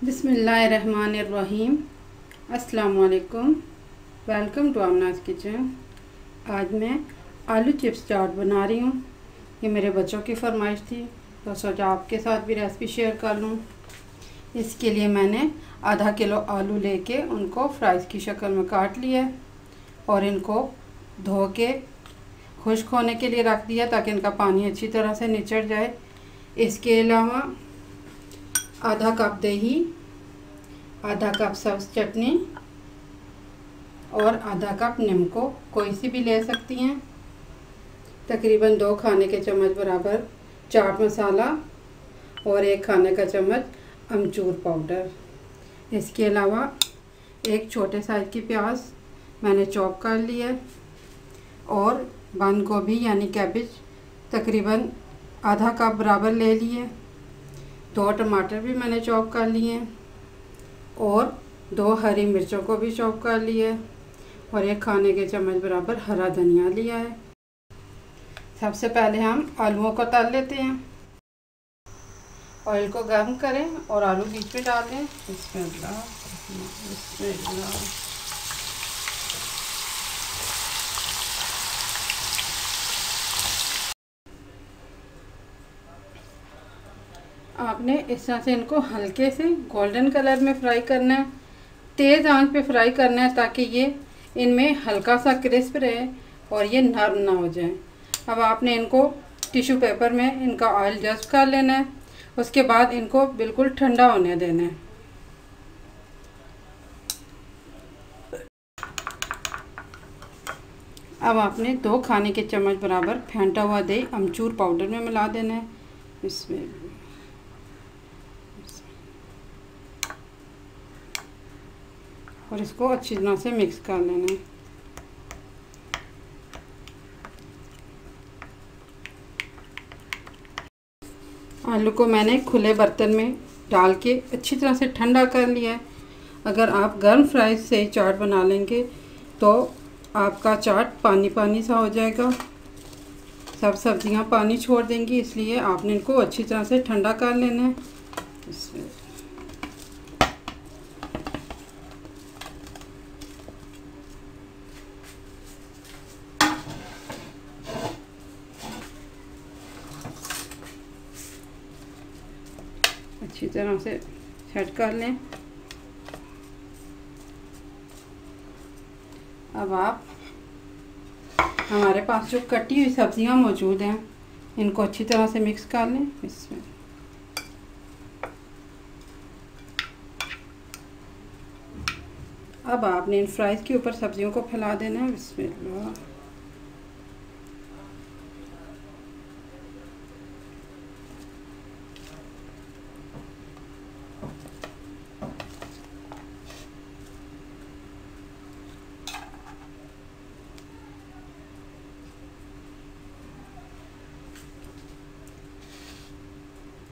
बिस्मिल्लाहिर्रहमानिर्रहीम। अस्सलाम वालेकुम। Welcome to Aamna's kitchen. आज मैं आलू चिप्स चाट बना रही हूँ। ये मेरे बच्चों की फरमाइश थी तो सोचा आपके साथ भी रेसिपी शेयर कर लूँ। इसके लिए मैंने आधा किलो आलू लेके उनको फ्राइज़ की शक्ल में काट लिया और इनको धो के खुश्क होने के लिए रख दिया ताकि इनका पानी अच्छी तरह से निचड़ जाए। इसके अलावा आधा कप दही, आधा कप सब्ज़ चटनी और आधा कप नींबू, कोई सी भी ले सकती हैं। तकरीबन 2 खाने के चम्मच बराबर चाट मसाला और 1 खाने का चम्मच अमचूर पाउडर। इसके अलावा एक छोटे साइज़ की प्याज मैंने चॉप कर लिया और बंद गोभी यानी कैबेज तकरीबन आधा कप बराबर ले लिए। 2 टमाटर भी मैंने चॉप कर लिए और 2 हरी मिर्चों को भी चॉप कर लिया और 1 खाने के चम्मच बराबर हरा धनिया लिया है। सबसे पहले हम आलूओं को तल लेते हैं। ऑयल को गर्म करें और आलू बीच में डाल दें। बिस्मिल्लाह बिस्मिल्लाह। आपने इस तरह से इनको हल्के से गोल्डन कलर में फ्राई करना है। तेज़ आंच पे फ्राई करना है ताकि ये इनमें हल्का सा क्रिस्प रहे और ये नरम ना हो जाए। अब आपने इनको टिश्यू पेपर में इनका ऑयल जस्ट कर लेना है। उसके बाद इनको बिल्कुल ठंडा होने देना है। अब आपने 2 खाने के चम्मच बराबर फेंटा हुआ दही अमचूर पाउडर में मिला देना है। इसमें और इसको अच्छी तरह से मिक्स कर लेना है। आलू को मैंने खुले बर्तन में डाल के अच्छी तरह से ठंडा कर लिया है। अगर आप गर्म फ्राई से चाट बना लेंगे तो आपका चाट पानी पानी सा हो जाएगा, सब सब्जियां पानी छोड़ देंगी। इसलिए आपने इनको अच्छी तरह से ठंडा कर लेना है। अच्छी तरह से सेट कर लें। अब आप हमारे पास जो कटी हुई सब्जियां मौजूद हैं इनको अच्छी तरह से मिक्स कर लें। इसमें अब आपने इन फ्राइज़ के ऊपर सब्जियों को फैला देना है। बिस्मिल्लाह।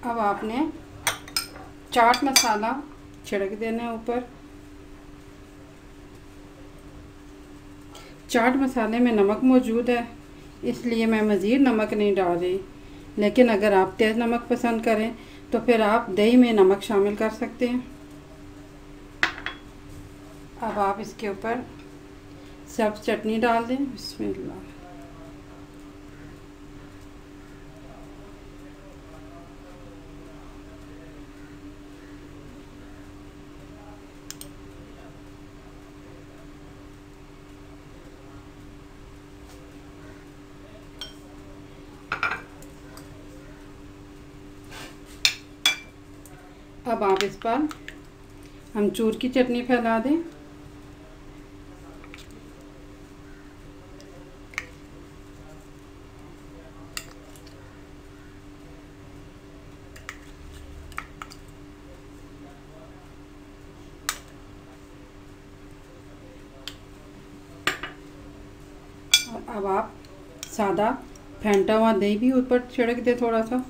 अब आपने चाट मसाला छिड़क देना है ऊपर। चाट मसाले में नमक मौजूद है इसलिए मैं मज़ीद नमक नहीं डाल रही, लेकिन अगर आप तेज़ नमक पसंद करें तो फिर आप दही में नमक शामिल कर सकते हैं। अब आप इसके ऊपर सब्ज़ चटनी डाल दें। बिस्मिल्लाह। अब आप इस पर अमचूर की चटनी फैला दें। और अब आप सादा फेंटा हुआ दही भी ऊपर छिड़क दें थोड़ा सा।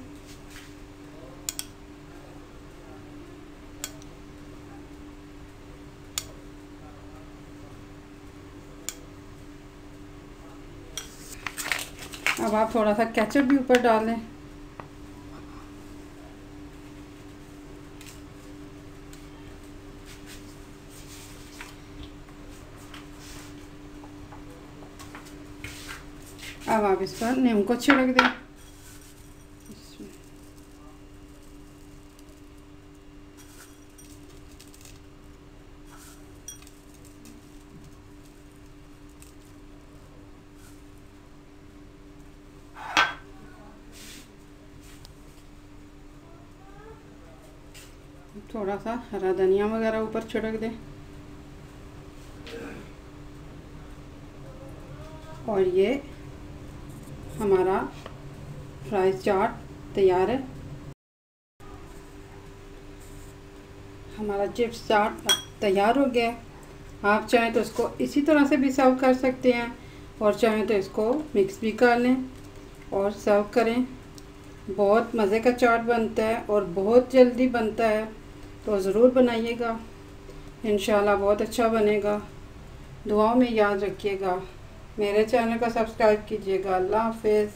अब आप थोड़ा सा केचप भी ऊपर डाल लें। अब आप इस पर नींबू को छिड़क दें। थोड़ा सा हरा धनिया वगैरह ऊपर छिड़क दें और ये हमारा फ्राई चाट तैयार है। हमारा चिप्स चाट तैयार हो गया है। आप चाहें तो इसको इसी तरह से भी सर्व कर सकते हैं और चाहें तो इसको मिक्स भी कर लें और सर्व करें। बहुत मज़े का चाट बनता है और बहुत जल्दी बनता है, तो ज़रूर बनाइएगा। इंशाल्लाह बहुत अच्छा बनेगा। दुआओं में याद रखिएगा। मेरे चैनल को सब्सक्राइब कीजिएगा। अल्लाह हाफ़िज़।